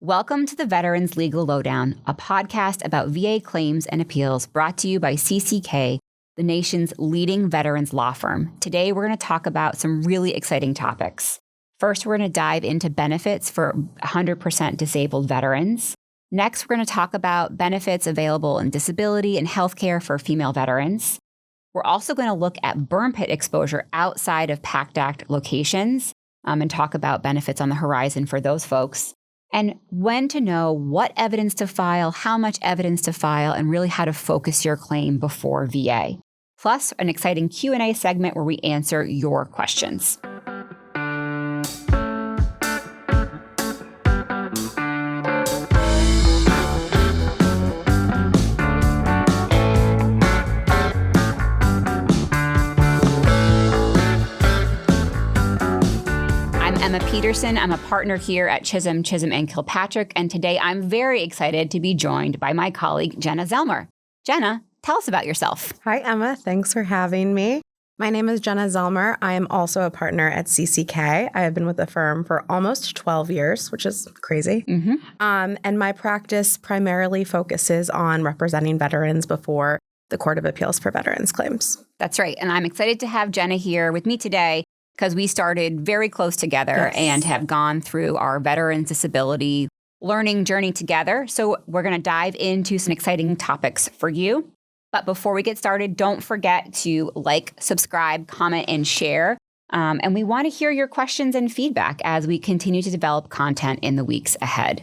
Welcome to the Veterans Legal Lowdown, a podcast about VA claims and appeals brought to you by CCK, the nation's leading veterans law firm. Today, we're going to talk about some really exciting topics. First, we're going to dive into benefits for 100% disabled veterans. Next, we're going to talk about benefits available in disability and healthcare for female veterans. We're also going to look at burn pit exposure outside of PACT Act locations and talk about benefits on the horizon for those folks. And when to know what evidence to file, how much evidence to file, and really how to focus your claim before VA. Plus, an exciting Q&A segment where we answer your questions. I'm Peterson. I'm a partner here at Chisholm Chisholm Kilpatrick, and today I'm very excited to be joined by my colleague, Jenna Zellmer. Jenna, tell us about yourself. Hi, Emma. Thanks for having me. My name is Jenna Zellmer. I am also a partner at CCK. I have been with the firm for almost 12 years, which is crazy. And my practice primarily focuses on representing veterans before the Court of Appeals for Veterans Claims. That's right. And I'm excited to have Jenna here with me today because we started very close together and have gone through our veterans disability learning journey together. So we're going to dive into some exciting topics for you. But before we get started, don't forget to like, subscribe, comment, and share. And we want to hear your questions and feedback as we continue to develop content in the weeks ahead.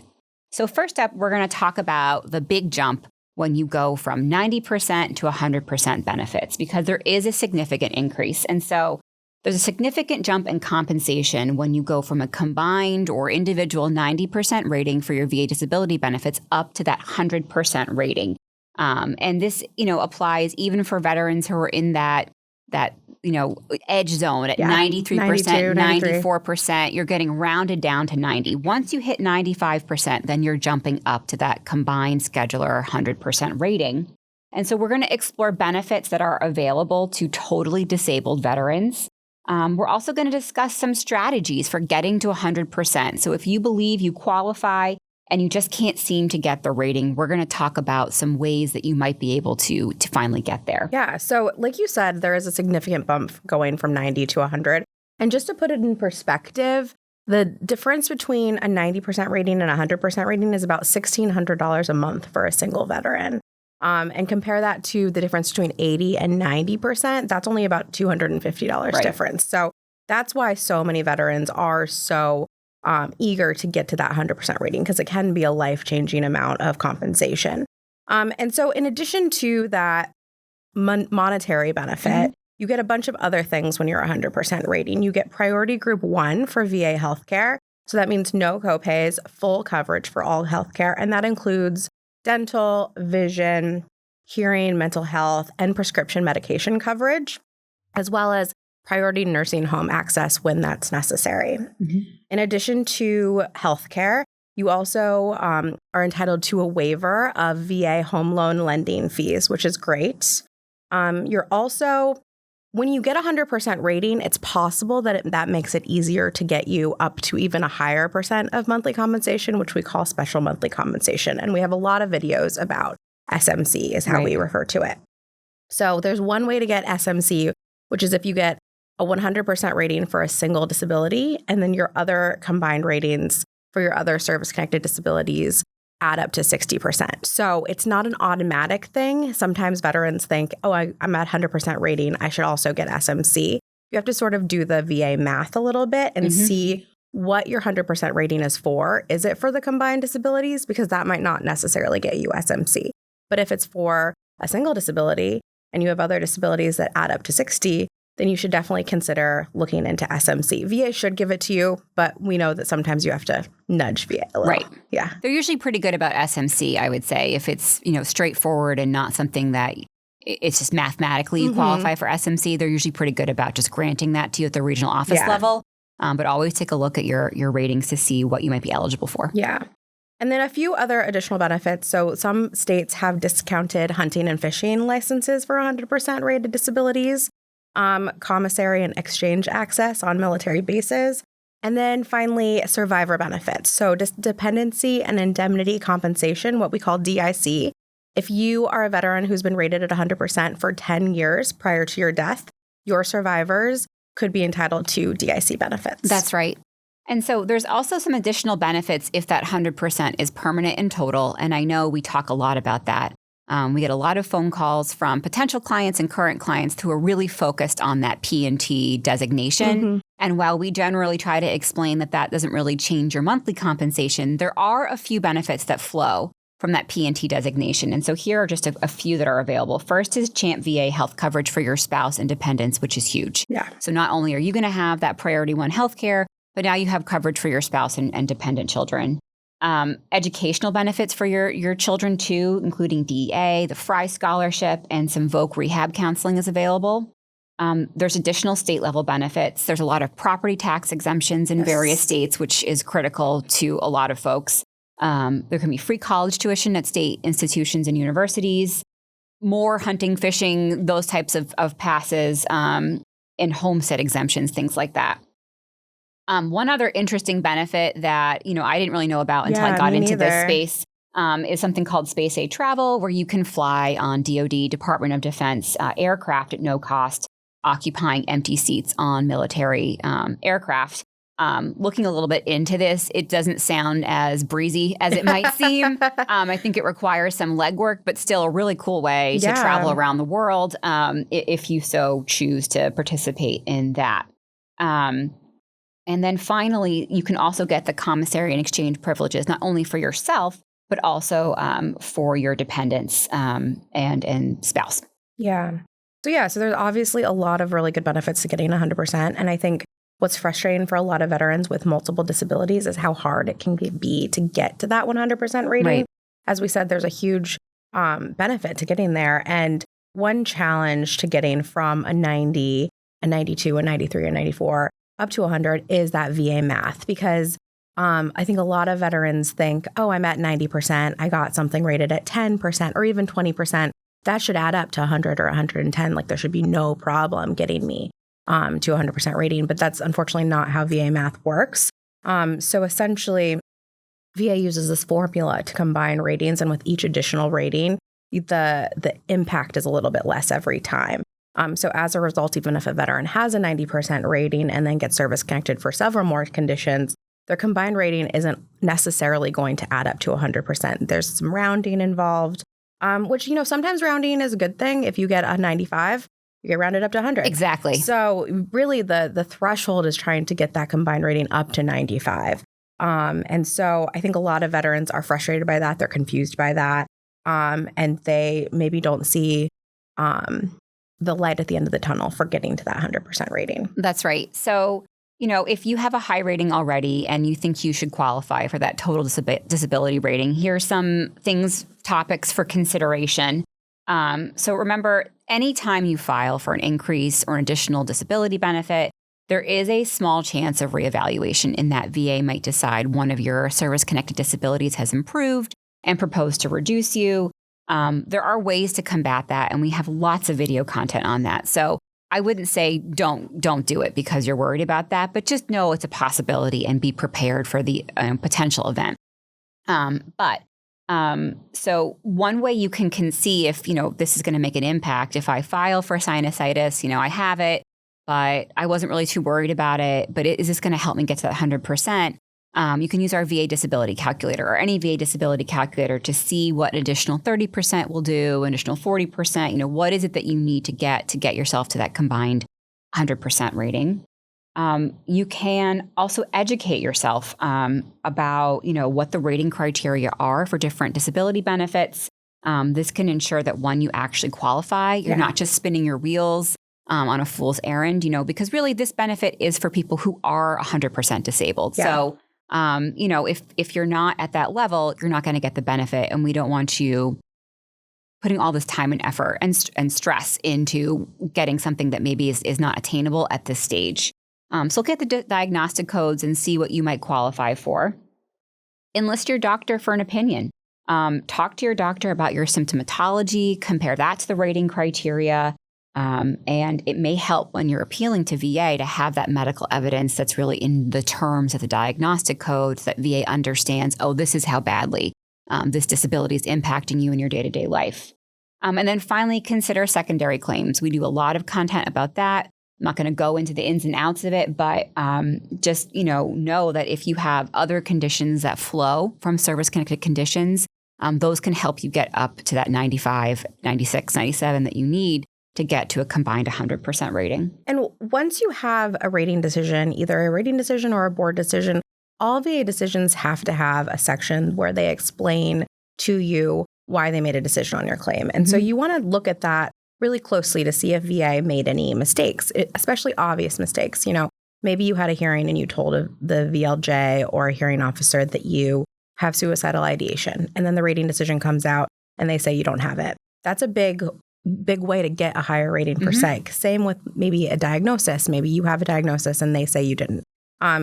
So first up, we're going to talk about the big jump when you go from 90% to 100% benefits, because there is a significant increase. And so there's a significant jump in compensation when you go from a combined or individual 90% rating for your VA disability benefits up to that 100% rating. And this, applies even for veterans who are in that edge zone at 93%, 94%. You're getting rounded down to 90. Once you hit 95%, then you're jumping up to that combined scheduler 100% rating. And so we're going to explore benefits that are available to totally disabled veterans. We're also going to discuss some strategies for getting to 100%. So if you believe you qualify and you just can't seem to get the rating, we're going to talk about some ways that you might be able to finally get there. Yeah. So like you said, there is a significant bump going from 90 to 100. And just to put it in perspective, the difference between a 90% rating and a 100% rating is about $1,600 a month for a single veteran. And compare that to the difference between 80 and 90%, that's only about $250 difference. So that's why so many veterans are so eager to get to that 100% rating, because it can be a life-changing amount of compensation. And so in addition to that monetary benefit, you get a bunch of other things when you're 100% rating. You get priority group 1 for VA healthcare. So that means no copays, full coverage for all healthcare, and that includes dental, vision, hearing, mental health, and prescription medication coverage, as well as priority nursing home access when that's necessary. In addition to healthcare, you also are entitled to a waiver of VA home loan lending fees, which is great. You're also, when you get a 100% rating, it's possible that that makes it easier to get you up to even a higher percent of monthly compensation, which we call special monthly compensation. And we have a lot of videos about SMC is how we refer to it. So there's one way to get SMC, which is if you get a 100% rating for a single disability, and then your other combined ratings for your other service-connected disabilities add up to 60%. So it's not an automatic thing. Sometimes veterans think, I'm at 100% rating, I should also get SMC. You have to sort of do the VA math a little bit and see what your 100% rating is for. Is it for the combined disabilities? Because that might not necessarily get you SMC. But if it's for a single disability and you have other disabilities that add up to 60, then you should definitely consider looking into SMC. VA should give it to you, but we know that sometimes you have to nudge VA a little. Right. Yeah. They're usually pretty good about SMC, I would say, if it's, straightforward and not something that it's just mathematically you qualify for SMC. They're usually pretty good about just granting that to you at the regional office level. But always take a look at your ratings to see what you might be eligible for. Yeah. And then a few other additional benefits. So some states have discounted hunting and fishing licenses for 100% rated disabilities. Commissary and exchange access on military bases, And then finally, survivor benefits. So dependency and indemnity compensation, what we call DIC. If you are a veteran who's been rated at 100% for 10 years prior to your death, your survivors could be entitled to DIC benefits. That's right. And so there's also some additional benefits if that 100% is permanent in total. And I know we talk a lot about that. We get a lot of phone calls from potential clients and current clients who are really focused on that P&T designation. Mm-hmm. And while we generally try to explain that that doesn't really change your monthly compensation, there are a few benefits that flow from that P&T designation. And so here are just a few that are available. First is CHAMP VA health coverage for your spouse and dependents, which is huge. Yeah. So not only are you going to have that priority one healthcare, but now you have coverage for your spouse and dependent children. Educational benefits for your children too, including DEA, the Fry Scholarship, and some VOC rehab counseling is available. There's additional state level benefits. There's a lot of property tax exemptions in various states, which is critical to a lot of folks. There can be free college tuition at state institutions and universities, more hunting, fishing, those types of passes, and homestead exemptions, things like that. One other interesting benefit that, I didn't really know about until I got into this space is something called Space Aid Travel, where you can fly on DoD, Department of Defense aircraft at no cost, occupying empty seats on military aircraft. Looking a little bit into this, it doesn't sound as breezy as it might seem. I think it requires some legwork, but still a really cool way to travel around the world if you so choose to participate in that. And then finally, you can also get the commissary and exchange privileges, not only for yourself, but also for your dependents and spouse. Yeah. So there's obviously a lot of really good benefits to getting 100%. And I think what's frustrating for a lot of veterans with multiple disabilities is how hard it can be to get to that 100% rating. Right. As we said, there's a huge benefit to getting there. And one challenge to getting from a 90, a 92, a 93, a 94 up to 100 is that VA math, because I think a lot of veterans think, oh, I'm at 90%. I got something rated at 10% or even 20%. That should add up to 100 or 110. Like there should be no problem getting me to 100% rating. But that's unfortunately not how VA math works. So essentially, VA uses this formula to combine ratings. And with each additional rating, the impact is a little bit less every time. So as a result, even if a veteran has a 90% rating and then gets service connected for several more conditions, their combined rating isn't necessarily going to add up to 100%. There's some rounding involved, which, sometimes rounding is a good thing. If you get a 95, you get rounded up to 100. Exactly. So really the threshold is trying to get that combined rating up to 95. And so I think a lot of veterans are frustrated by that. They're confused by that. And they maybe don't see the light at the end of the tunnel for getting to that 100% rating. That's right. So, if you have a high rating already and you think you should qualify for that total disability rating, here's some topics for consideration. So remember, anytime you file for an increase or an additional disability benefit, there is a small chance of reevaluation in that VA might decide one of your service-connected disabilities has improved and propose to reduce you. There are ways to combat that, and we have lots of video content on that. So I wouldn't say don't do it because you're worried about that, but just know it's a possibility and be prepared for the potential event. So one way you can see if, this is going to make an impact, if I file for sinusitis, I have it, but I wasn't really too worried about it, but is this going to help me get to that 100%? You can use our VA disability calculator or any VA disability calculator to see what an additional 30% will do, an additional 40%. What is it that you need to get yourself to that combined 100% rating? You can also educate yourself about, what the rating criteria are for different disability benefits. This can ensure that when you actually qualify, you're not just spinning your wheels on a fool's errand, because really this benefit is for people who are 100% disabled. Yeah. So if you're not at that level, you're not going to get the benefit. And we don't want you putting all this time and effort and stress into getting something that maybe is not attainable at this stage. So look at the diagnostic codes and see what you might qualify for. Enlist your doctor for an opinion. Talk to your doctor about your symptomatology, compare that to the rating criteria. And it may help when you're appealing to VA to have that medical evidence that's really in the terms of the diagnostic code so that VA understands, oh, this is how badly this disability is impacting you in your day-to-day life. And then finally, consider secondary claims. We do a lot of content about that. I'm not going to go into the ins and outs of it, but just know that if you have other conditions that flow from service-connected conditions, those can help you get up to that 95, 96, 97 that you need to get to a combined 100% rating. And once you have a rating decision, either a rating decision or a board decision, all VA decisions have to have a section where they explain to you why they made a decision on your claim. And so you want to look at that really closely to see if VA made any mistakes, especially obvious mistakes. Maybe you had a hearing and you told the VLJ or a hearing officer that you have suicidal ideation. And then the rating decision comes out and they say you don't have it. That's a big way to get a higher rating for psych. Same with maybe a diagnosis. Maybe you have a diagnosis and they say you didn't.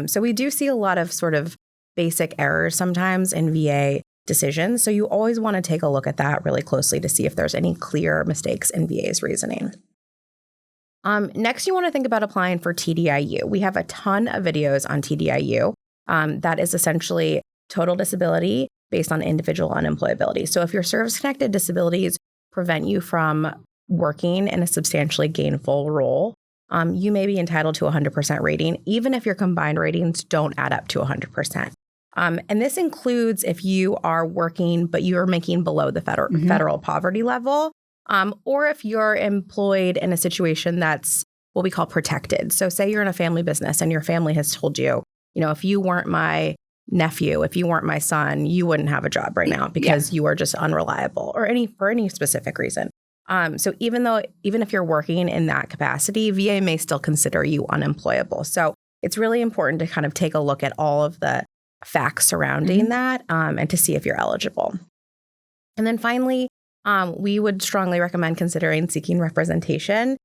So we do see a lot of sort of basic errors sometimes in VA decisions. So you always want to take a look at that really closely to see if there's any clear mistakes in VA's reasoning. Next, you want to think about applying for TDIU. We have a ton of videos on TDIU. That is essentially total disability based on individual unemployability. So if your service-connected disabilities prevent you from working in a substantially gainful role, you may be entitled to a 100% rating, even if your combined ratings don't add up to 100%. And this includes if you are working, but you are making below the federal poverty level, or if you're employed in a situation that's what we call protected. So say you're in a family business and your family has told you, if you weren't my nephew, if you weren't my son, you wouldn't have a job right now because you are just unreliable or for any specific reason. So even if you're working in that capacity, VA may still consider you unemployable. So it's really important to kind of take a look at all of the facts surrounding that and to see if you're eligible. And then finally, we would strongly recommend considering seeking representation.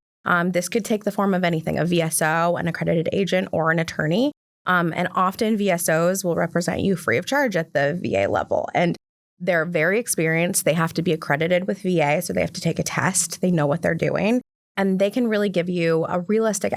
This could take the form of anything, a VSO, an accredited agent, or an attorney. And often VSOs will represent you free of charge at the VA level. And they're very experienced. They have to be accredited with VA, so they have to take a test. They know what they're doing. And they can really give you a realistic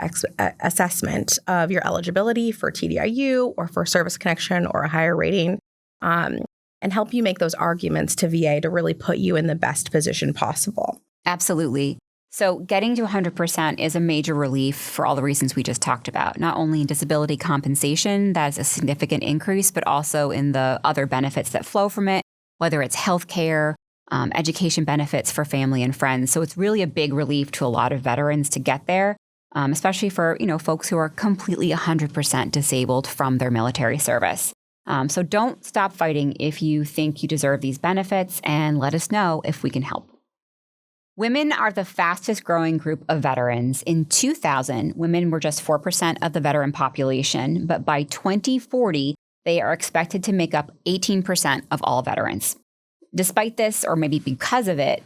assessment of your eligibility for TDIU or for service connection or a higher rating, and help you make those arguments to VA to really put you in the best position possible. Absolutely. So getting to 100% is a major relief for all the reasons we just talked about, not only in disability compensation, that's a significant increase, but also in the other benefits that flow from it, whether it's healthcare, education benefits for family and friends. So it's really a big relief to a lot of veterans to get there, especially for folks who are completely 100% disabled from their military service. So don't stop fighting if you think you deserve these benefits, and let us know if we can help. Women are the fastest growing group of veterans. In 2000, women were just 4% of the veteran population, but by 2040, they are expected to make up 18% of all veterans. Despite this, or maybe because of it,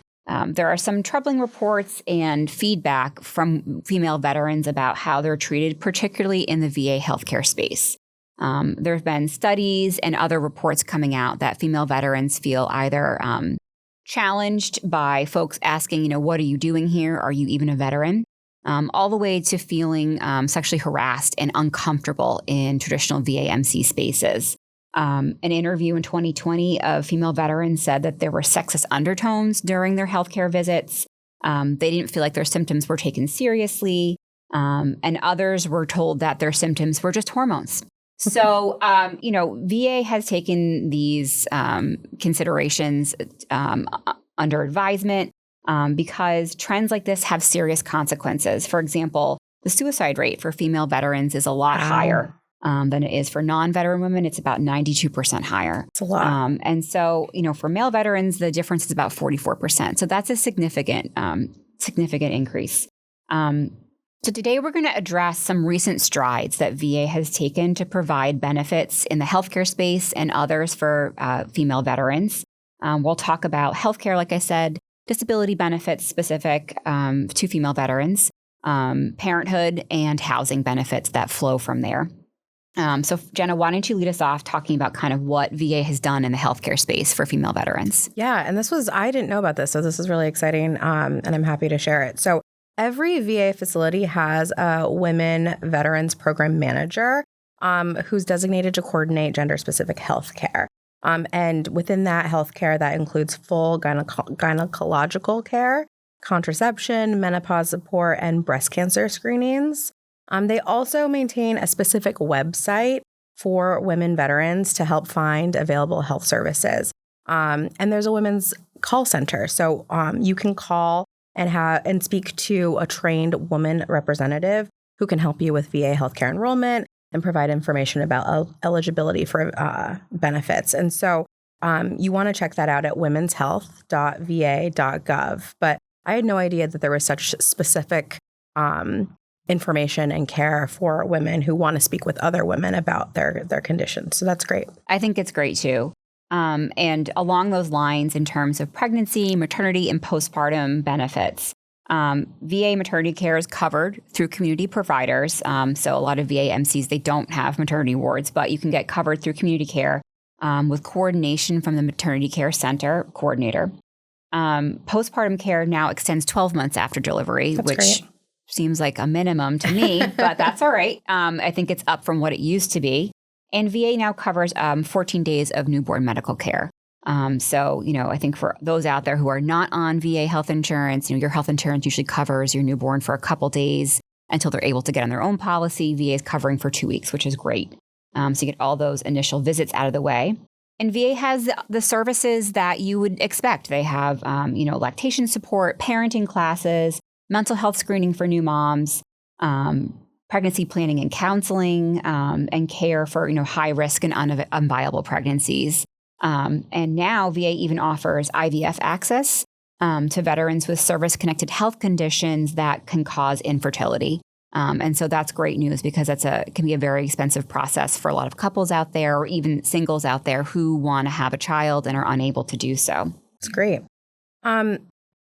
there are some troubling reports and feedback from female veterans about how they're treated, particularly in the VA healthcare space. There have been studies and other reports coming out that female veterans feel either challenged by folks asking, what are you doing here? Are you even a veteran? All the way to feeling sexually harassed and uncomfortable in traditional VA-MC spaces. An interview in 2020 of female veterans said that there were sexist undertones during their healthcare visits. They didn't feel like their symptoms were taken seriously. And others were told that their symptoms were just hormones. So, VA has taken these considerations under advisement because trends like this have serious consequences. For example, the suicide rate for female veterans is a lot higher than it is for non-veteran women. It's about 92% higher. It's a lot. And so, for male veterans, the difference is about 44%. So that's a significant increase. So today we're going to address some recent strides that VA has taken to provide benefits in the healthcare space and others for female veterans. We'll talk about healthcare, like I said, disability benefits specific to female veterans, parenthood, and housing benefits that flow from there. So Jenna, why don't you lead us off talking about kind of what VA has done in the healthcare space for female veterans? Yeah, and I didn't know about this, so this is really exciting, and I'm happy to share it. So Every VA facility has a women veterans program manager who's designated to coordinate gender-specific health care. And within that health care, that includes full gynecological care, contraception, menopause support, and breast cancer screenings. They also maintain a specific website for women veterans to help find available health services. And there's a women's call center. So you can call and speak to a trained woman representative who can help you with VA healthcare enrollment and provide information about eligibility for benefits. And so you want to check that out at womenshealth.va.gov. But I had no idea that there was such specific information and care for women who want to speak with other women about their conditions. So that's great. I think it's great too. And along those lines, in terms of pregnancy, maternity, and postpartum benefits, VA maternity care is covered through community providers. So a lot of VA MCs, they don't have maternity wards, but you can get covered through community care with coordination from the maternity care center coordinator. Postpartum care now extends 12 months after delivery, That's which great. Seems like a minimum to me, but that's all right. I think it's up from what it used to be. And VA now covers 14 days of newborn medical care. So, I think for those out there who are not on VA health insurance, your health insurance usually covers your newborn for a couple days until they're able to get on their own policy. VA is covering for 2 weeks, which is great. So you get all those initial visits out of the way. And VA has the services that you would expect. They have, lactation support, parenting classes, mental health screening for new moms, pregnancy planning and counseling, and care for, high risk and unviable pregnancies. And now VA even offers IVF access to veterans with service-connected health conditions that can cause infertility. And so that's great news because it can be a very expensive process for a lot of couples out there or even singles out there who want to have a child and are unable to do so. It's great.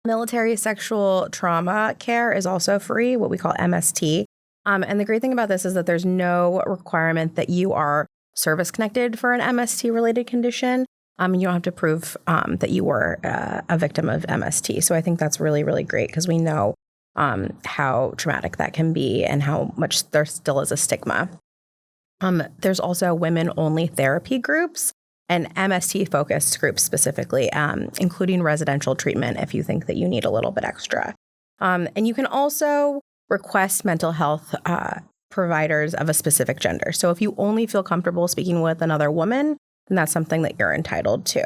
Military sexual trauma care is also free, what we call MST. And the great thing about this is that there's no requirement that you are service-connected for an MST-related condition. You don't have to prove that you were a victim of MST. So I think that's really, really great because we know how traumatic that can be and how much there still is a stigma. There's also women-only therapy groups and MST-focused groups specifically, including residential treatment if you think that you need a little bit extra. And you can also request mental health providers of a specific gender. So if you only feel comfortable speaking with another woman, then that's something that you're entitled to.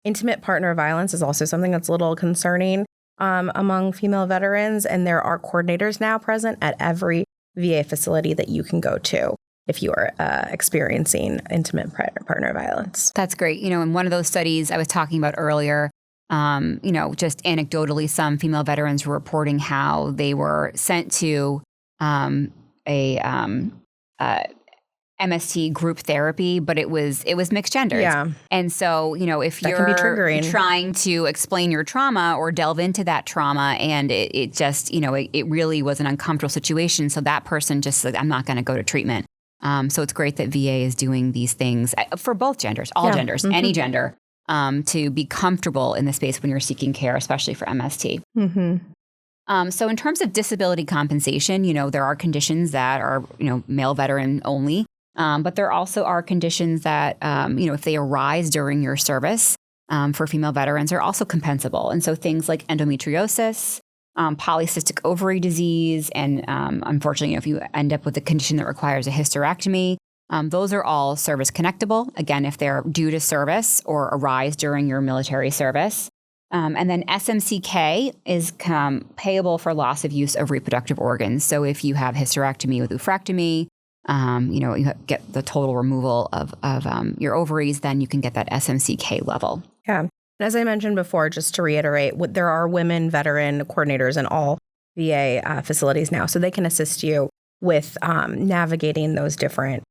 Intimate partner violence is also something that's a little concerning among female veterans, and there are coordinators now present at every VA facility that you can go to if you are experiencing intimate partner violence. That's great. In one of those studies I was talking about earlier, just anecdotally, some female veterans were reporting how they were sent to MST group therapy, but it was mixed gendered. Yeah. And so, if that can be you're triggering. trying to explain your trauma or delve into that trauma and it just, it really was an uncomfortable situation. So that person just said, I'm not going to go to treatment. So it's great that VA is doing these things for both genders, all genders, any gender, to be comfortable in the space when you're seeking care, especially for MST. Mm-hmm. So in terms of disability compensation, there are conditions that are, male veteran only. But there also are conditions that, if they arise during your service for female veterans are also compensable. And so things like endometriosis, polycystic ovary disease, and unfortunately, if you end up with a condition that requires a hysterectomy, those are all service connectable, again, if they're due to service or arise during your military service. And then SMCK is payable for loss of use of reproductive organs. So if you have hysterectomy with oophorectomy, you get the total removal of your ovaries, then you can get that SMCK level. Yeah. And as I mentioned before, just to reiterate, there are women veteran coordinators in all VA facilities now, so they can assist you with navigating those different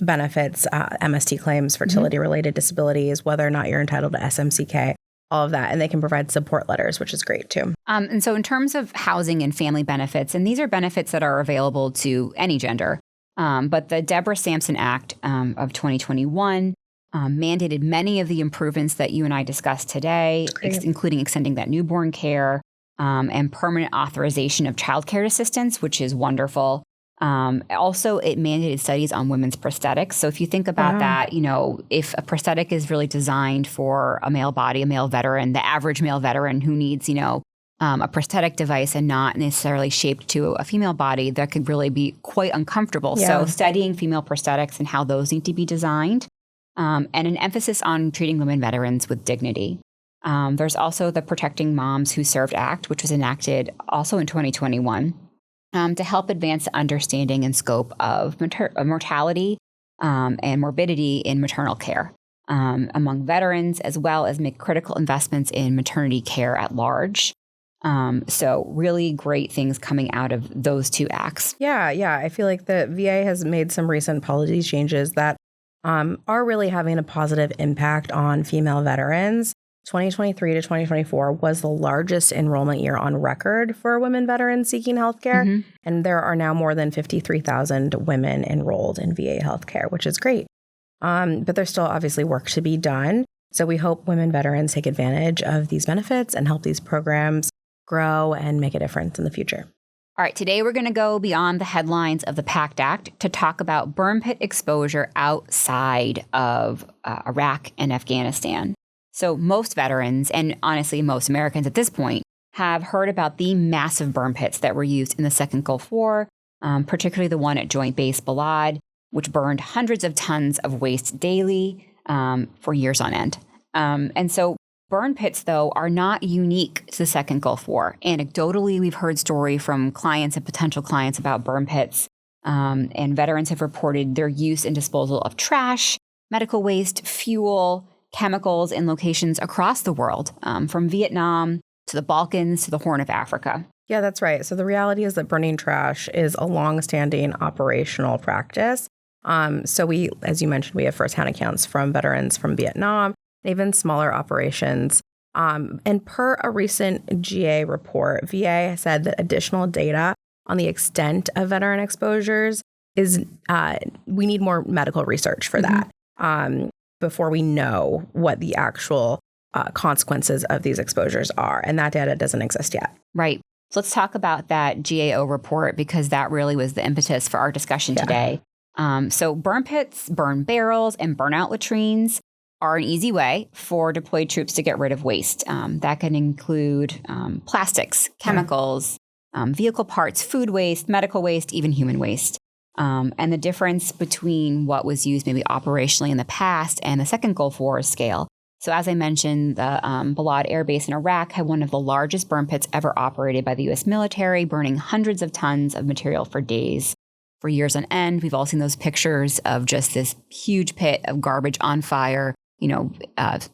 benefits, MST claims, fertility-related disabilities, whether or not you're entitled to SMCK, all of that. And they can provide support letters, which is great too. And so in terms of housing and family benefits, and these are benefits that are available to any gender, but the Deborah Sampson Act of 2021 mandated many of the improvements that you and I discussed today, including extending that newborn care, and permanent authorization of child care assistance, which is wonderful. Also, it mandated studies on women's prosthetics. So if you think about that, if a prosthetic is really designed for a male body, a male veteran, the average male veteran who needs, a prosthetic device and not necessarily shaped to a female body, that could really be quite uncomfortable. Yeah. So studying female prosthetics and how those need to be designed, and an emphasis on treating women veterans with dignity. There's also the Protecting Moms Who Served Act, which was enacted also in 2021 to help advance the understanding and scope of mortality and morbidity in maternal care among veterans, as well as make critical investments in maternity care at large. So really great things coming out of those two acts. Yeah. I feel like the VA has made some recent policy changes that are really having a positive impact on female veterans. 2023 to 2024 was the largest enrollment year on record for women veterans seeking healthcare. Mm-hmm. And there are now more than 53,000 women enrolled in VA healthcare, which is great. But there's still obviously work to be done. So we hope women veterans take advantage of these benefits and help these programs grow and make a difference in the future. All right, today we're going to go beyond the headlines of the PACT Act to talk about burn pit exposure outside of Iraq and Afghanistan. So most veterans, and honestly most Americans at this point, have heard about the massive burn pits that were used in the Second Gulf War, particularly the one at Joint Base Balad, which burned hundreds of tons of waste daily for years on end. And so burn pits, though, are not unique to the Second Gulf War. Anecdotally, we've heard stories from clients and potential clients about burn pits, and veterans have reported their use and disposal of trash, medical waste, fuel, chemicals in locations across the world, from Vietnam to the Balkans to the Horn of Africa. Yeah, that's right. So the reality is that burning trash is a longstanding operational practice. So we, as you mentioned, we have firsthand accounts from veterans from Vietnam, even smaller operations. And per a recent GA report, VA said that additional data on the extent of veteran exposures is, we need more medical research for that. Before we know what the actual consequences of these exposures are. And that data doesn't exist yet. Right. So let's talk about that GAO report, because that really was the impetus for our discussion today. So burn pits, burn barrels, and burnout latrines are an easy way for deployed troops to get rid of waste. That can include plastics, chemicals, vehicle parts, food waste, medical waste, even human waste. And the difference between what was used maybe operationally in the past and the Second Gulf War scale. So as I mentioned, the Balad Air Base in Iraq had one of the largest burn pits ever operated by the U.S. military, burning hundreds of tons of material for days, for years on end. We've all seen those pictures of just this huge pit of garbage on fire,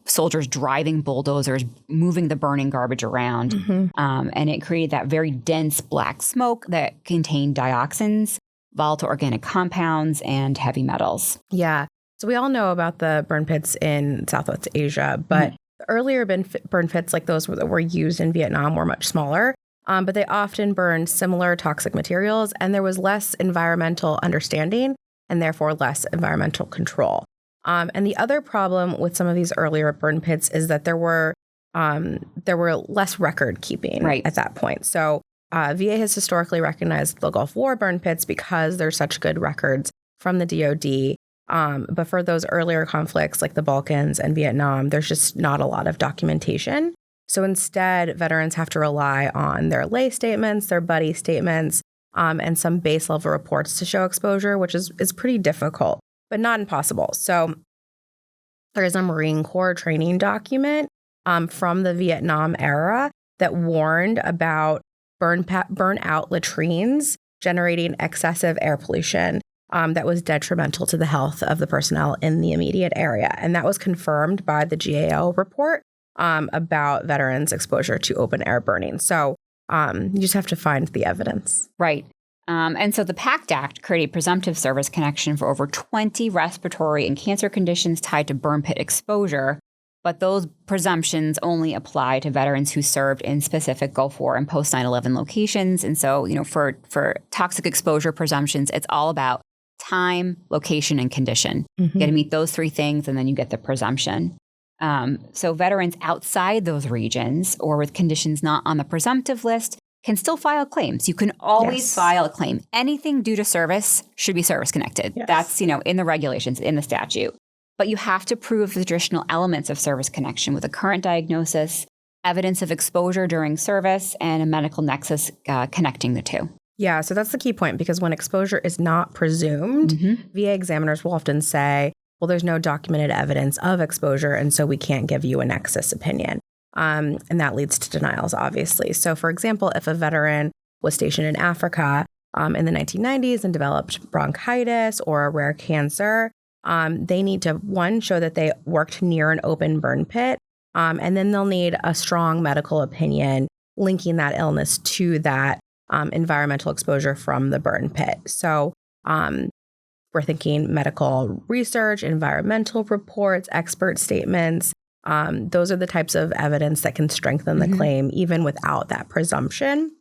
soldiers driving bulldozers, moving the burning garbage around. And it created that very dense black smoke that contained dioxins, volatile organic compounds, and heavy metals. Yeah. So we all know about the burn pits in Southwest Asia, but the earlier burn pits like those that were used in Vietnam were much smaller, but they often burned similar toxic materials, and there was less environmental understanding and therefore less environmental control. And the other problem with some of these earlier burn pits is that there were less record keeping at that point. So VA has historically recognized the Gulf War burn pits because there's such good records from the DoD. But for those earlier conflicts like the Balkans and Vietnam, there's just not a lot of documentation. So instead, veterans have to rely on their lay statements, their buddy statements, and some base level reports to show exposure, which is pretty difficult, but not impossible. So there is a Marine Corps training document from the Vietnam era that warned about burnout latrines generating excessive air pollution that was detrimental to the health of the personnel in the immediate area. And that was confirmed by the GAO report about veterans' exposure to open air burning. So you just have to find the evidence. Right. And so the PACT Act created presumptive service connection for over 20 respiratory and cancer conditions tied to burn pit exposure. But those presumptions only apply to veterans who served in specific Gulf War and post 9/11 locations. And so, for toxic exposure presumptions, it's all about time, location, and condition. You got to meet those three things, and then you get the presumption. So veterans outside those regions or with conditions not on the presumptive list can still file claims. You can always file a claim. Anything due to service should be service connected. Yes. That's, in the regulations, in the statute. But you have to prove the traditional elements of service connection with a current diagnosis, evidence of exposure during service, and a medical nexus connecting the two. Yeah, so that's the key point, because when exposure is not presumed, VA examiners will often say, well, there's no documented evidence of exposure, and so we can't give you a nexus opinion. And that leads to denials, obviously. So, for example, if a veteran was stationed in Africa in the 1990s and developed bronchitis or a rare cancer, they need to, one, show that they worked near an open burn pit, and then they'll need a strong medical opinion linking that illness to that environmental exposure from the burn pit. So we're thinking medical research, environmental reports, expert statements. Those are the types of evidence that can strengthen the claim even without that presumption.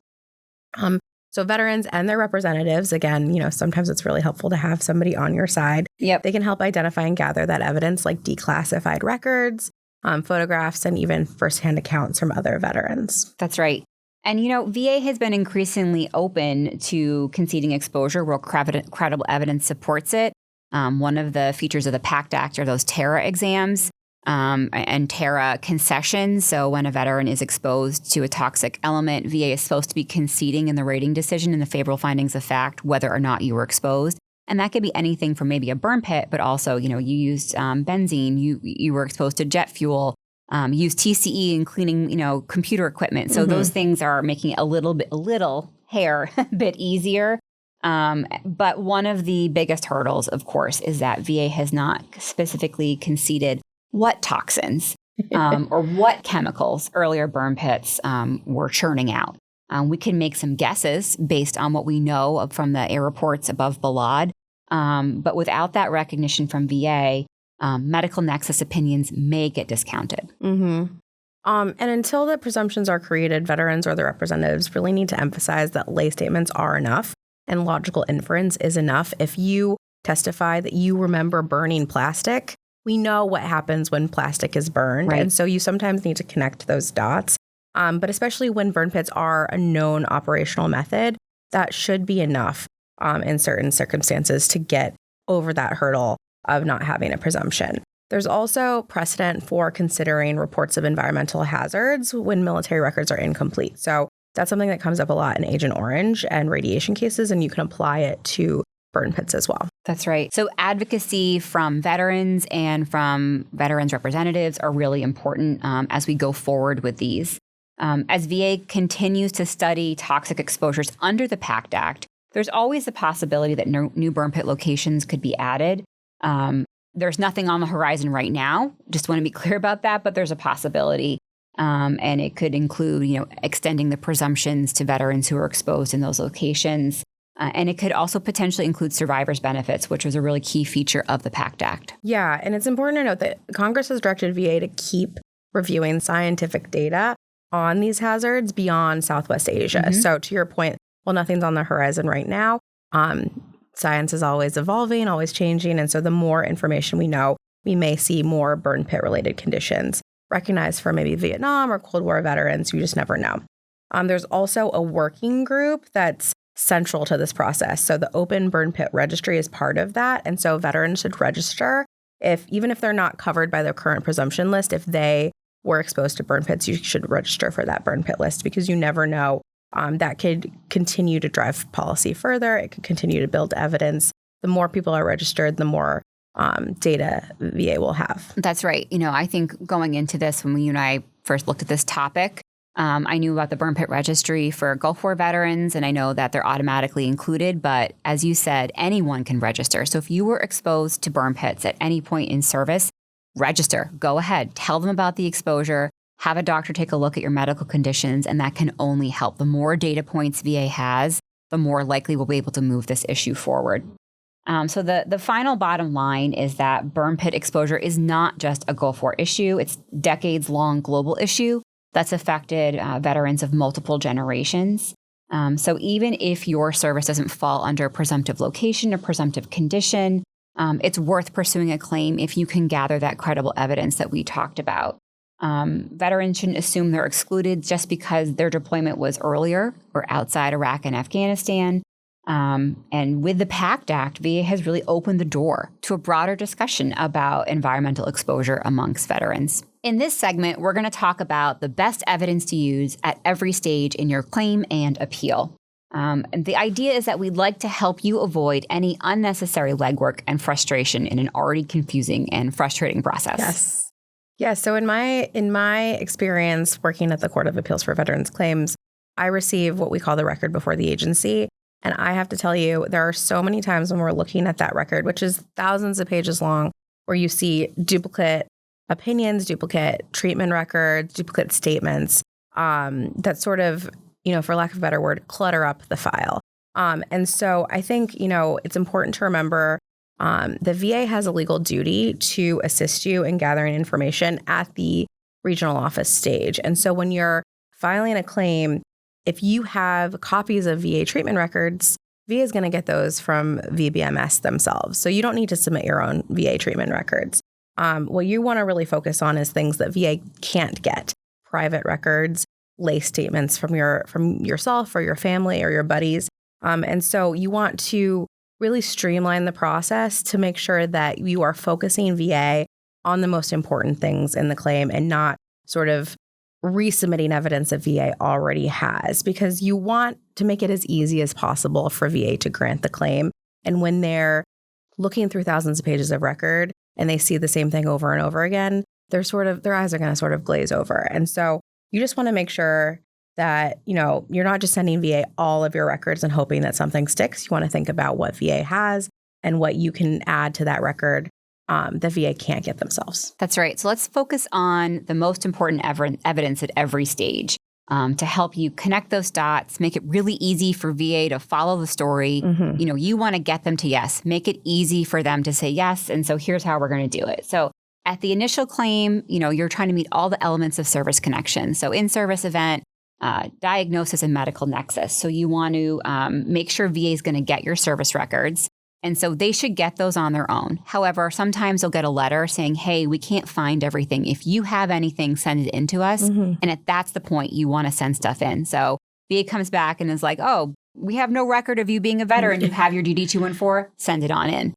So veterans and their representatives, again, sometimes it's really helpful to have somebody on your side. Yep. They can help identify and gather that evidence, like declassified records, photographs, and even firsthand accounts from other veterans. That's right. And, VA has been increasingly open to conceding exposure where credible evidence supports it. One of the features of the PACT Act are those TARA exams and TARA concessions. So when a veteran is exposed to a toxic element, VA is supposed to be conceding in the rating decision in the favorable findings of fact whether or not you were exposed. And that could be anything from maybe a burn pit, but also, you used benzene, you were exposed to jet fuel, used TCE in cleaning, computer equipment. So those things are making it a little bit easier. But one of the biggest hurdles, of course, is that VA has not specifically conceded what toxins or what chemicals earlier burn pits were churning out. We can make some guesses based on what we know from the air reports above Balad. But without that recognition from VA, medical nexus opinions may get discounted. And until the presumptions are created, veterans or their representatives really need to emphasize that lay statements are enough and logical inference is enough. If you testify that you remember burning plastic, we know what happens when plastic is burned. Right. And so you sometimes need to connect those dots. But especially when burn pits are a known operational method, that should be enough in certain circumstances to get over that hurdle of not having a presumption. There's also precedent for considering reports of environmental hazards when military records are incomplete. So that's something that comes up a lot in Agent Orange and radiation cases, and you can apply it to burn pits as well. That's right. So advocacy from veterans and from veterans representatives are really important as we go forward with these. As VA continues to study toxic exposures under the PACT Act, there's always the possibility that new burn pit locations could be added. There's nothing on the horizon right now. Just want to be clear about that, but there's a possibility. And it could include, extending the presumptions to veterans who are exposed in those locations. And it could also potentially include survivors' benefits, which was a really key feature of the PACT Act. Yeah, and it's important to note that Congress has directed VA to keep reviewing scientific data on these hazards beyond Southwest Asia. So to your point, well, nothing's on the horizon right now. Science is always evolving, always changing. And so the more information we know, we may see more burn pit related conditions recognized for maybe Vietnam or Cold War veterans. You just never know. There's also a working group that's central to this process. So the Open Burn Pit Registry is part of that. And so veterans should register even if they're not covered by the current presumption list. If they were exposed to burn pits, you should register for that burn pit list, because you never know. That could continue to drive policy further. It could continue to build evidence. The more people are registered, the more data VA will have. That's right. I think going into this, when you and I first looked at this topic, I knew about the burn pit registry for Gulf War veterans, and I know that they're automatically included. But as you said, anyone can register. So if you were exposed to burn pits at any point in service, register. Go ahead. Tell them about the exposure. Have a doctor take a look at your medical conditions, and that can only help. The more data points VA has, the more likely we'll be able to move this issue forward. So the final bottom line is that burn pit exposure is not just a Gulf War issue. It's decades-long global issue that's affected veterans of multiple generations. So even if your service doesn't fall under presumptive location or presumptive condition, it's worth pursuing a claim if you can gather that credible evidence that we talked about. Veterans shouldn't assume they're excluded just because their deployment was earlier or outside Iraq and Afghanistan. And with the PACT Act, VA has really opened the door to a broader discussion about environmental exposure amongst veterans. In this segment, we're going to talk about the best evidence to use at every stage in your claim and appeal. And the idea is that we'd like to help you avoid any unnecessary legwork and frustration in an already confusing and frustrating process. Yes. Yeah. So in my experience working at the Court of Appeals for Veterans Claims, I receive what we call the record before the agency. And I have to tell you, there are so many times when we're looking at that record, which is thousands of pages long, where you see duplicate opinions, duplicate treatment records, duplicate statements that sort of, for lack of a better word, clutter up the file. And so I think, it's important to remember the VA has a legal duty to assist you in gathering information at the regional office stage. And so when you're filing a claim, if you have copies of VA treatment records, VA is going to get those from VBMS themselves. So you don't need to submit your own VA treatment records. What you want to really focus on is things that VA can't get: private records, lay statements from yourself or your family or your buddies. And so you want to really streamline the process to make sure that you are focusing VA on the most important things in the claim and not sort of resubmitting evidence that VA already has, because you want to make it as easy as possible for VA to grant the claim. And when they're looking through thousands of pages of record and they see the same thing over and over again, their eyes are going to sort of glaze over. And so you just want to make sure that, you're not just sending VA all of your records and hoping that something sticks. You want to think about what VA has and what you can add to that record that VA can't get themselves. That's right. So let's focus on the most important evidence at every stage to help you connect those dots, make it really easy for VA to follow the story. Mm-hmm. You want to get them to yes, make it easy for them to say yes. And so here's how we're going to do it. So at the initial claim, you're trying to meet all the elements of service connection. So in-service event, diagnosis, and medical nexus. So you want to make sure VA is going to get your service records. And so they should get those on their own. However, sometimes they'll get a letter saying, hey, we can't find everything. If you have anything, send it in to us. Mm-hmm. And that's the point, you want to send stuff in. So VA comes back and is like, oh, we have no record of you being a veteran. You have your DD-214, send it on in.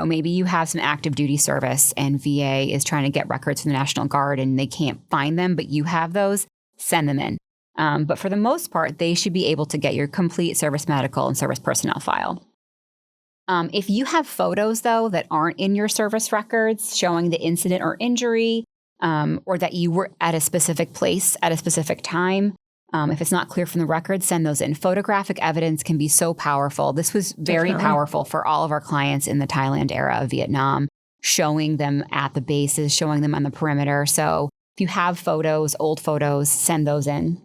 Maybe you have some active duty service and VA is trying to get records from the National Guard and they can't find them, but you have those, send them in. But for the most part, they should be able to get your complete service medical and service personnel file. If you have photos, though, that aren't in your service records showing the incident or injury, or that you were at a specific place at a specific time, if it's not clear from the record, send those in. Photographic evidence can be so powerful. This was very powerful for all of our clients in the Thailand era of Vietnam, showing them at the bases, showing them on the perimeter. So if you have photos, old photos, send those in.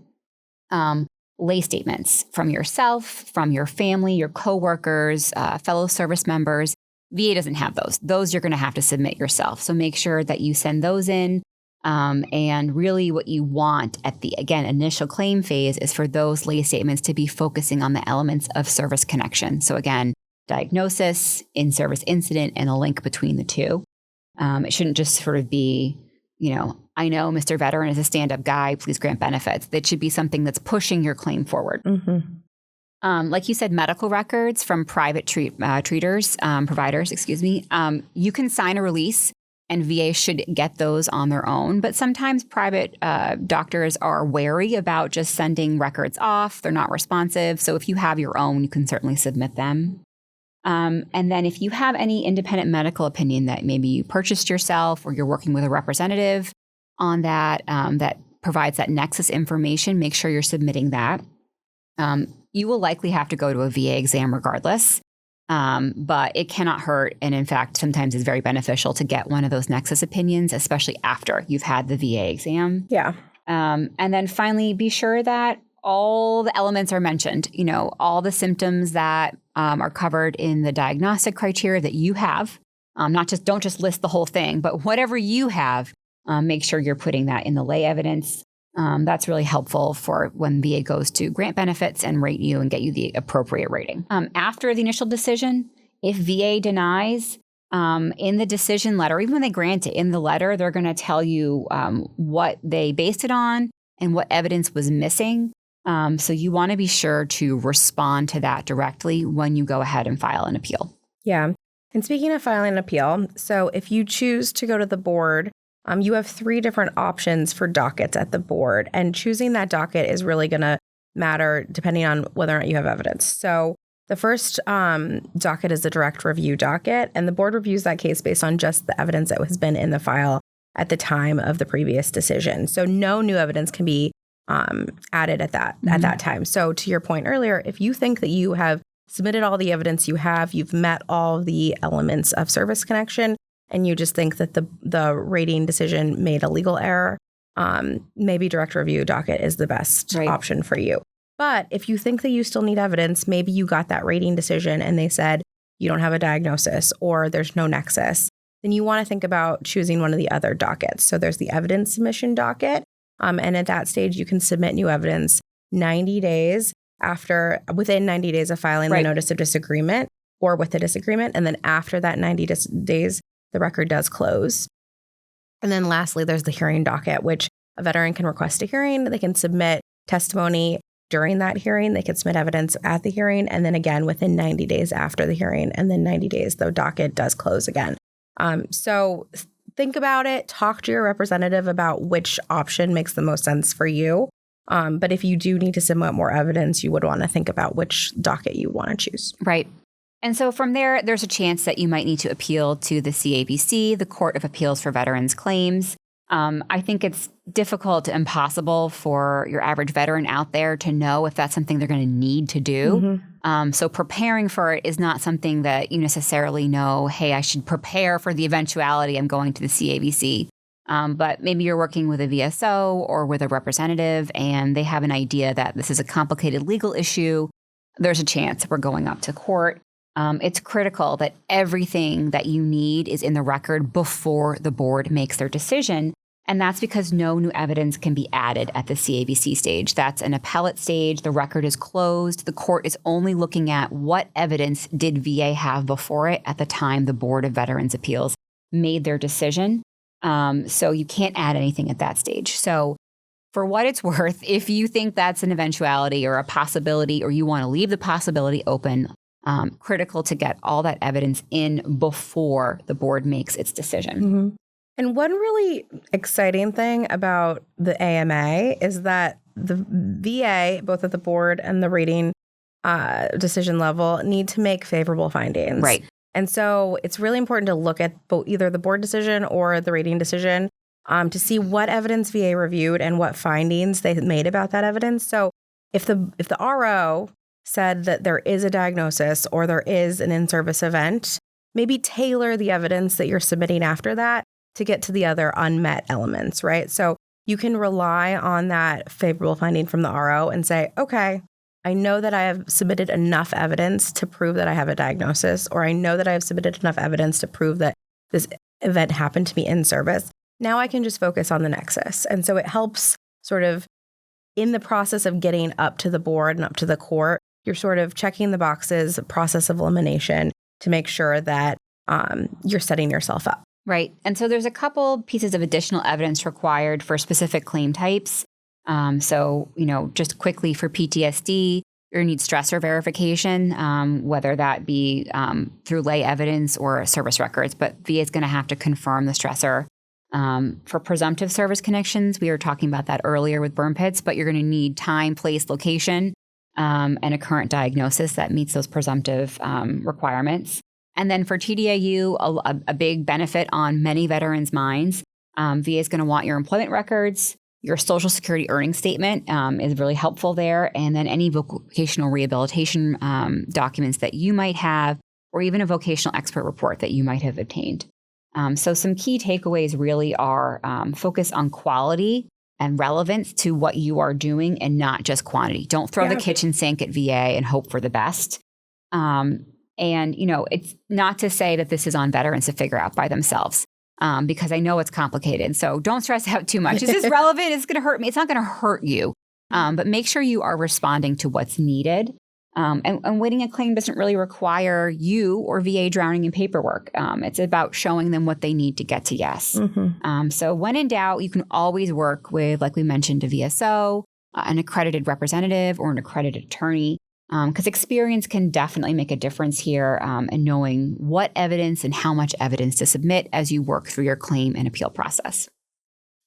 Lay statements from yourself, from your family, your coworkers, fellow service members. VA doesn't have those. Those you're going to have to submit yourself. So make sure that you send those in. And really what you want at the, again, initial claim phase is for those lay statements to be focusing on the elements of service connection. So again, diagnosis, in-service incident, and a link between the two. It shouldn't just sort of be, I know Mr. Veteran is a stand-up guy, please grant benefits. That should be something that's pushing your claim forward. Mm-hmm. Like you said, medical records from private providers, you can sign a release and VA should get those on their own. But sometimes private doctors are wary about just sending records off. They're not responsive. So if you have your own, you can certainly submit them. And then if you have any independent medical opinion that maybe you purchased yourself or you're working with a representative on that, that provides that nexus information, make sure you're submitting that. You will likely have to go to a VA exam regardless, but it cannot hurt. And in fact, sometimes it's very beneficial to get one of those nexus opinions, especially after you've had the VA exam. Yeah. And then finally, be sure that all the elements are mentioned, all the symptoms that are covered in the diagnostic criteria that you have. Don't just list the whole thing, but whatever you have, make sure you're putting that in the lay evidence. That's really helpful for when VA goes to grant benefits and rate you and get you the appropriate rating. After the initial decision, If VA denies, in the decision letter, even when they grant it in the letter, they're going to tell you what they based it on and what evidence was missing. So you want to be sure to respond to that directly when you go ahead and file an appeal. Yeah. And speaking of filing an appeal, so if you choose to go to the board, you have 3 different options for dockets at the board. And choosing that docket is really going to matter depending on whether or not you have evidence. So the first docket is the direct review docket, and the board reviews that case based on just the evidence that has been in the file at the time of the previous decision. So no new evidence can be added at that time. So to your point earlier, if you think that you have submitted all the evidence you've met all the elements of service connection, and you just think that the rating decision made a legal error, maybe direct review docket is the best option for you. But if you think that you still need evidence, maybe you got that rating decision and they said you don't have a diagnosis or there's no nexus, then you want to think about choosing one of the other dockets. So there's the evidence submission docket. And at that stage, you can submit new evidence 90 days within 90 days of filing the notice of disagreement or with the disagreement. And then after that 90 days, the record does close. And then lastly, there's the hearing docket, which a veteran can request a hearing. They can submit testimony during that hearing. They can submit evidence at the hearing. And then again, within 90 days after the hearing. And then 90 days, the docket does close again. So think about it. Talk to your representative about which option makes the most sense for you. But if you do need to submit more evidence, you would want to think about which docket you want to choose. Right. And so from there, there's a chance that you might need to appeal to the CAVC, the Court of Appeals for Veterans Claims. I think it's difficult to impossible for your average veteran out there to know if that's something they're going to need to do. So preparing for it is not something that you necessarily know, hey, I should prepare for the eventuality I'm going to the CAVC. But maybe you're working with a VSO or with a representative and they have an idea that this is a complicated legal issue. There's a chance we're going up to court. It's critical that everything that you need is in the record before the board makes their decision. And that's because no new evidence can be added at the CAVC stage. That's an appellate stage. The record is closed. The court is only looking at what evidence did VA have before it at the time the Board of Veterans Appeals made their decision. So you can't add anything at that stage. So for what it's worth, if you think that's an eventuality or a possibility, or you want to leave the possibility open, critical to get all that evidence in before the board makes its decision. And one really exciting thing about the AMA is that the VA, both at the board and the rating decision level, need to make favorable findings. Right. And so it's really important to look at both either the board decision or the rating decision to see what evidence VA reviewed and what findings they made about that evidence. So if the RO said that there is a diagnosis or there is an in-service event, maybe tailor the evidence that you're submitting after that to get to the other unmet elements, right? So you can rely on that favorable finding from the RO and say, okay, I know that I have submitted enough evidence to prove that I have a diagnosis, or I know that I have submitted enough evidence to prove that this event happened to me in service. Now I can just focus on the nexus. And so it helps sort of in the process of getting up to the board and up to the court, you're sort of checking the boxes, process of elimination to make sure that you're setting yourself up. Right. And so there's a couple pieces of additional evidence required for specific claim types. So, just quickly for PTSD, you're going to need stressor verification, whether that be through lay evidence or service records, but VA is going to have to confirm the stressor. For presumptive service connections, we were talking about that earlier with burn pits, but you're going to need time, place, location, and a current diagnosis that meets those presumptive requirements. And then for TDIU, a big benefit on many veterans' minds, VA is going to want your employment records. Your Social Security earnings statement is really helpful there. And then any vocational rehabilitation documents that you might have, or even a vocational expert report that you might have obtained. So some key takeaways really are focus on quality and relevance to what you are doing and not just quantity. Don't throw the kitchen sink at VA and hope for the best. And, it's not to say that this is on veterans to figure out by themselves, because I know it's complicated. So don't stress out too much. Is this relevant? It's going to hurt me. It's not going to hurt you. But make sure you are responding to what's needed. And winning a claim doesn't really require you or VA drowning in paperwork. It's about showing them what they need to get to yes. So when in doubt, you can always work with, like we mentioned, a VSO, an accredited representative, or an accredited attorney, because experience can definitely make a difference here in knowing what evidence and how much evidence to submit as you work through your claim and appeal process.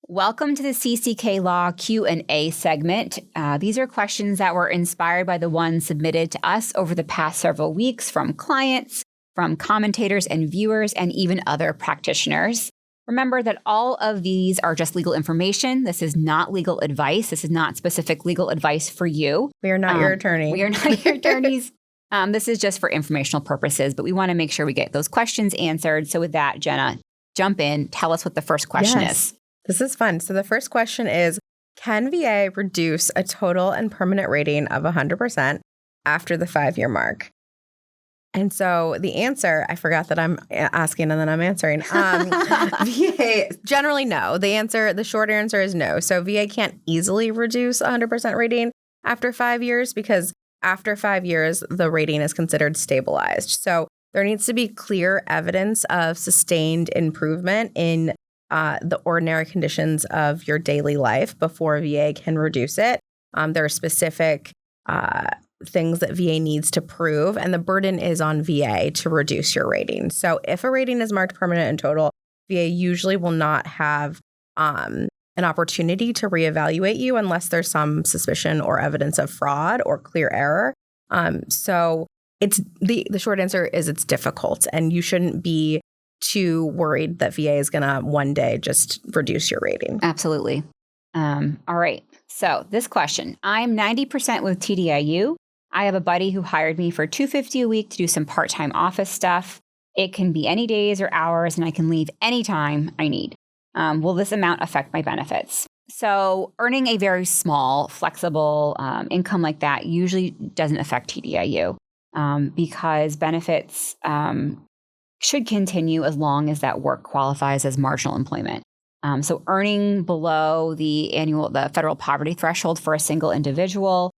Welcome to the CCK Law Q&A segment. These are questions that were inspired by the ones submitted to us over the past several weeks from clients, from commentators and viewers, and even other practitioners. Remember that all of these are just legal information. This is not legal advice. This is not specific legal advice for you. We are not your attorney. We are not your attorneys. This is just for informational purposes, but we want to make sure we get those questions answered. So with that, Jenna, jump in. Tell us what the first question is. This is fun. So the first question is, can VA reduce a total and permanent rating of 100% after the 5-year mark? And so the answer, I forgot that I'm asking and then I'm answering. VA, generally no. The short answer is no. So VA can't easily reduce 100% rating after 5 years because after 5 years, the rating is considered stabilized. So there needs to be clear evidence of sustained improvement in the ordinary conditions of your daily life before VA can reduce it. There are specific things that VA needs to prove, and the burden is on VA to reduce your rating. So if a rating is marked permanent and total, VA usually will not have an opportunity to reevaluate you unless there's some suspicion or evidence of fraud or clear error. So it's the short answer is it's difficult, and you shouldn't be too worried that VA is going to one day just reduce your rating. Absolutely. All right. So this question, I'm 90% with TDIU. I have a buddy who hired me for $250 a week to do some part-time office stuff. It can be any days or hours, and I can leave anytime I need. Will this amount affect my benefits? So earning a very small, flexible income like that usually doesn't affect TDIU because benefits should continue as long as that work qualifies as marginal employment. So earning below the federal poverty threshold for a single individual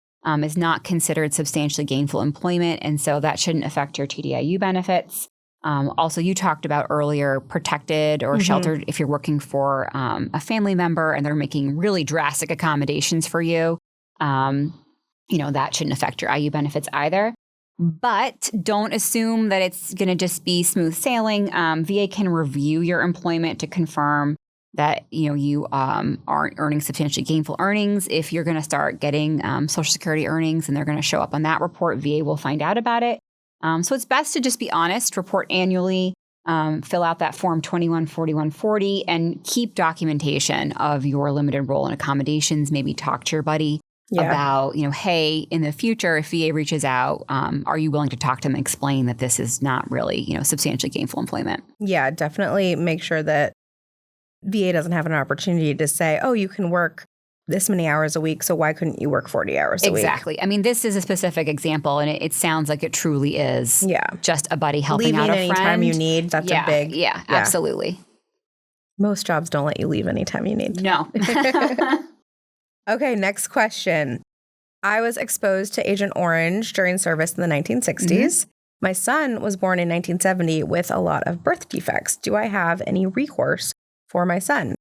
is not considered substantially gainful employment, and so that shouldn't affect your TDIU benefits. Also, you talked about earlier protected or sheltered if you're working for a family member and they're making really drastic accommodations for you. That shouldn't affect your IU benefits either. But don't assume that it's going to just be smooth sailing. VA can review your employment to confirm that you aren't earning substantially gainful earnings. If you're going to start getting Social Security earnings and they're going to show up on that report, VA will find out about it. So it's best to just be honest, report annually, fill out that form 214140, and keep documentation of your limited role in accommodations. Maybe talk to your buddy about, hey, in the future, if VA reaches out, are you willing to talk to them and explain that this is not really, substantially gainful employment? Yeah, definitely make sure that VA doesn't have an opportunity to say, oh, you can work this many hours a week, so why couldn't you work 40 hours a week? Exactly. I mean, this is a specific example, and it sounds like it truly is just a buddy helping out a friend. Leaving anytime you need, that's a big... Yeah, absolutely. Most jobs don't let you leave anytime you need. No. Okay, next question. I was exposed to Agent Orange during service in the 1960s. My son was born in 1970 with a lot of birth defects. Do I have any recourse for my son?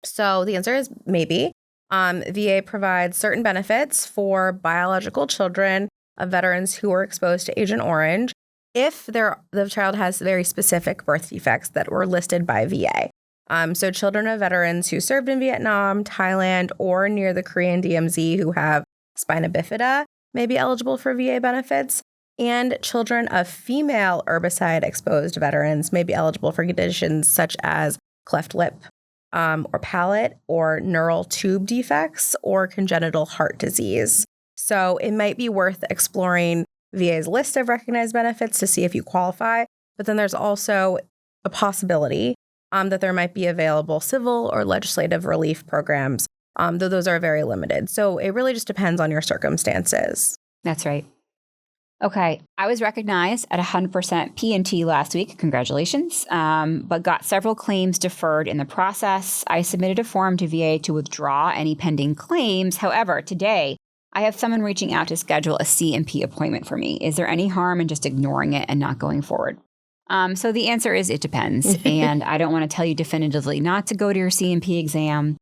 So the answer is maybe. VA provides certain benefits for biological children of veterans who were exposed to Agent Orange if the child has very specific birth defects that were listed by VA. So children of veterans who served in Vietnam, Thailand, or near the Korean DMZ who have spina bifida may be eligible for VA benefits. And children of female herbicide-exposed veterans may be eligible for conditions such as cleft lip or palate or neural tube defects or congenital heart disease. So it might be worth exploring VA's list of recognized benefits to see if you qualify. But then there's also a possibility that there might be available civil or legislative relief programs, though those are very limited. So it really just depends on your circumstances. That's right. Okay, I was recognized at 100% P&T last week. Congratulations. But got several claims deferred in the process. I submitted a form to VA to withdraw any pending claims. However, today, I have someone reaching out to schedule a C&P appointment for me. Is there any harm in just ignoring it and not going forward? So the answer is it depends. And I don't want to tell you definitively not to go to your C&P exam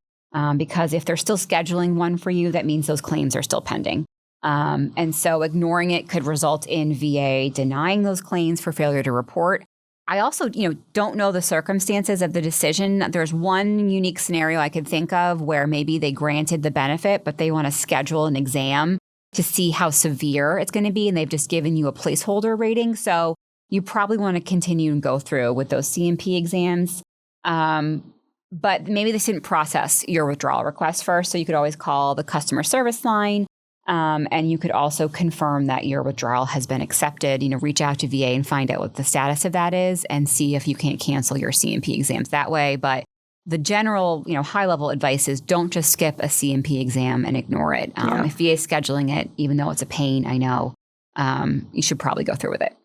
because if they're still scheduling one for you, that means those claims are still pending. And so ignoring it could result in VA denying those claims for failure to report. I also, don't know the circumstances of the decision. There's one unique scenario I could think of where maybe they granted the benefit, but they want to schedule an exam to see how severe it's going to be. And they've just given you a placeholder rating. So you probably want to continue and go through with those C&P exams. But maybe they didn't process your withdrawal request first. So you could always call the customer service line. And you could also confirm that your withdrawal has been accepted, reach out to VA and find out what the status of that is and see if you can't cancel your C&P exams that way. But the general, high level advice is don't just skip a C&P exam and ignore it. If VA is scheduling it, even though it's a pain, I know, you should probably go through with it.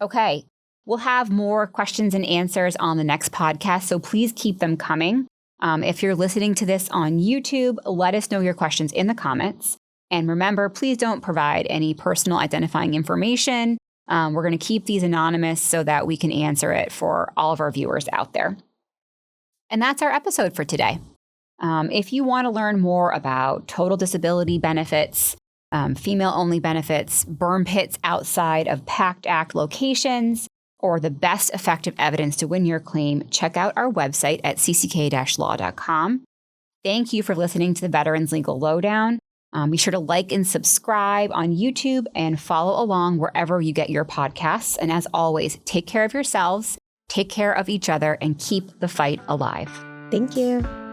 Okay. We'll have more questions and answers on the next podcast, so please keep them coming. If you're listening to this on YouTube, let us know your questions in the comments. And remember, please don't provide any personal identifying information. We're going to keep these anonymous so that we can answer it for all of our viewers out there. And that's our episode for today. If you want to learn more about total disability benefits, female-only benefits, burn pits outside of PACT Act locations, or the best effective evidence to win your claim, check out our website at cck-law.com. Thank you for listening to the Veterans Legal Lowdown. Be sure to like and subscribe on YouTube and follow along wherever you get your podcasts. And as always, take care of yourselves, take care of each other, and keep the fight alive. Thank you.